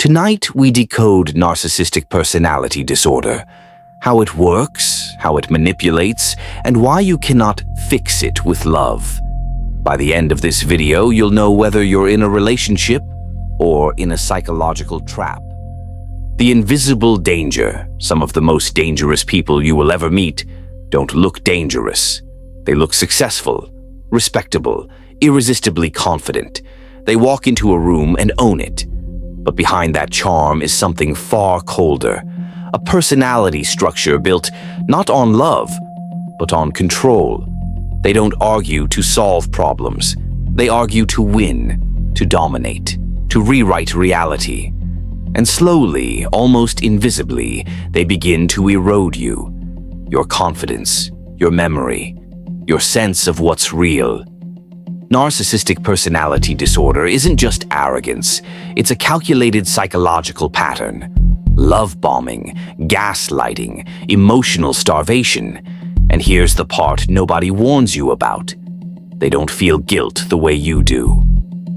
Tonight, we decode narcissistic personality disorder, how it works, how it manipulates, and why you cannot fix it with love. By the end of this video, you'll know whether you're in a relationship or in a psychological trap. The invisible danger. Some of the most dangerous people you will ever meet don't look dangerous. They look successful, respectable, irresistibly confident. They walk into a room and own it. But behind that charm is something far colder, a personality structure built not on love, but on control. They don't argue to solve problems. They argue to win, to dominate, to rewrite reality. And slowly, almost invisibly, they begin to erode you. Your confidence, your memory, your sense of what's real. Narcissistic personality disorder isn't just arrogance, it's a calculated psychological pattern. Love bombing, gaslighting, emotional starvation. And here's the part nobody warns you about. They don't feel guilt the way you do.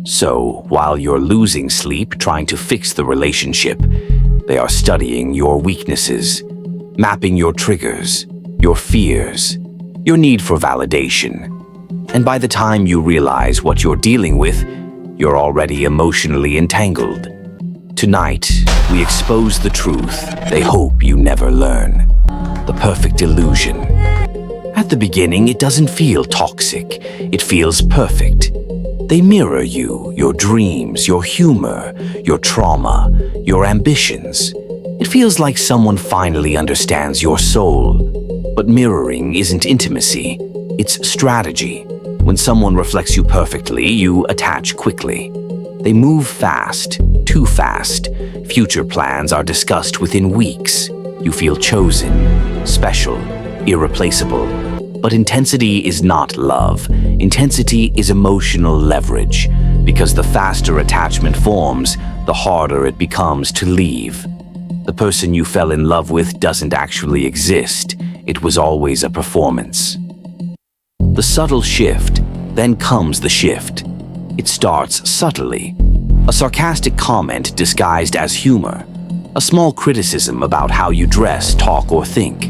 So, while you're losing sleep trying to fix the relationship, they are studying your weaknesses, mapping your triggers, your fears, your need for validation. And by the time you realize what you're dealing with, you're already emotionally entangled. Tonight, we expose the truth they hope you never learn. The perfect illusion. At the beginning, it doesn't feel toxic. It feels perfect. They mirror you, your dreams, your humor, your trauma, your ambitions. It feels like someone finally understands your soul. But mirroring isn't intimacy, it's strategy. When someone reflects you perfectly, you attach quickly. They move fast, too fast. Future plans are discussed within weeks. You feel chosen, special, irreplaceable. But intensity is not love. Intensity is emotional leverage. Because the faster attachment forms, the harder it becomes to leave. The person you fell in love with doesn't actually exist. It was always a performance. The subtle shift, then comes the shift. It starts subtly. A sarcastic comment disguised as humor. A small criticism about how you dress, talk, or think.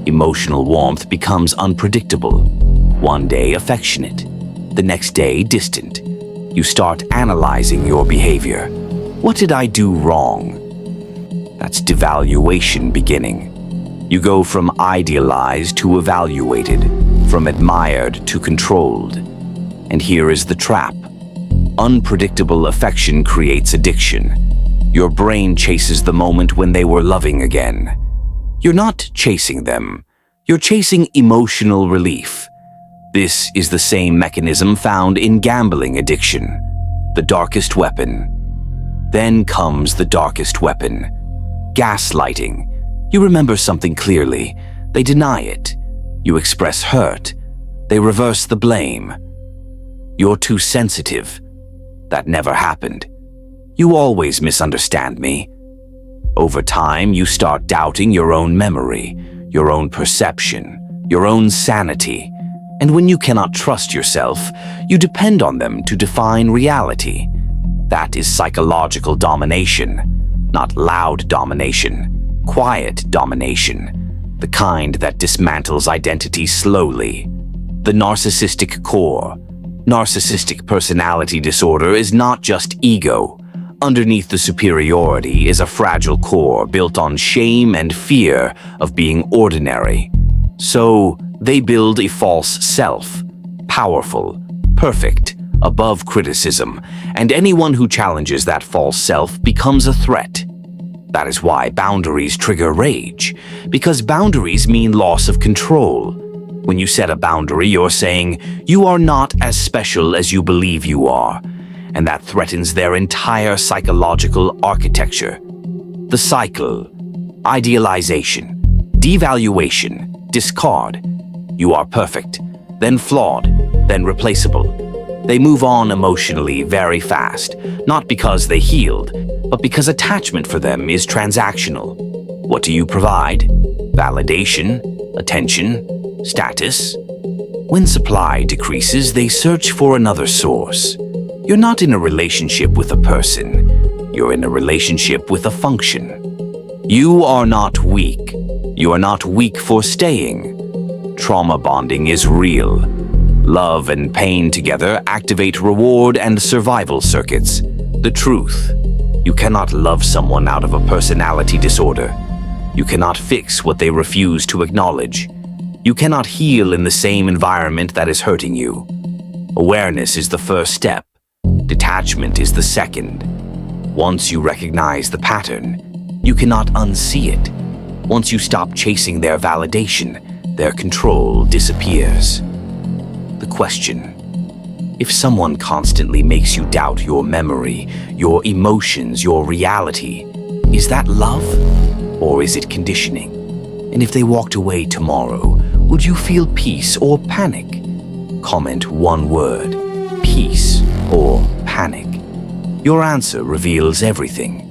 Emotional warmth becomes unpredictable. One day affectionate, the next day distant. You start analyzing your behavior. What did I do wrong? That's devaluation beginning. You go from idealized to evaluated, from admired to controlled. And here is the trap. Unpredictable affection creates addiction. Your brain chases the moment when they were loving again. You're not chasing them. You're chasing emotional relief. This is the same mechanism found in gambling addiction, the darkest weapon. Then comes the darkest weapon, gaslighting. You remember something clearly. They deny it. You express hurt. They reverse the blame. You're too sensitive. That never happened. You always misunderstand me. Over time, you start doubting your own memory, your own perception, your own sanity. And when you cannot trust yourself, you depend on them to define reality. That is psychological domination, not loud domination, quiet domination, the kind that dismantles identity slowly. The narcissistic core. Narcissistic personality disorder is not just ego. Underneath the superiority is a fragile core built on shame and fear of being ordinary. So, they build a false self, powerful, perfect, above criticism, and anyone who challenges that false self becomes a threat. That is why boundaries trigger rage, because boundaries mean loss of control. When you set a boundary, you're saying, you are not as special as you believe you are. And that threatens their entire psychological architecture. The cycle: idealization, devaluation, discard. You are perfect, then flawed, then replaceable. They move on emotionally very fast, not because they healed, but because attachment for them is transactional. What do you provide? Validation, attention, status. When supply decreases, they search for another source. You're not in a relationship with a person. You're in a relationship with a function. You are not weak. You are not weak for staying. Trauma bonding is real. Love and pain together activate reward and survival circuits. The truth: you cannot love someone out of a personality disorder. You cannot fix what they refuse to acknowledge. You cannot heal in the same environment that is hurting you. Awareness is the first step. Detachment is the second. Once you recognize the pattern, you cannot unsee it. Once you stop chasing their validation, their control disappears. The question: if someone constantly makes you doubt your memory, your emotions, your reality, is that love or is it conditioning? And if they walked away tomorrow, would you feel peace or panic? Comment one word: peace or panic. Your answer reveals everything.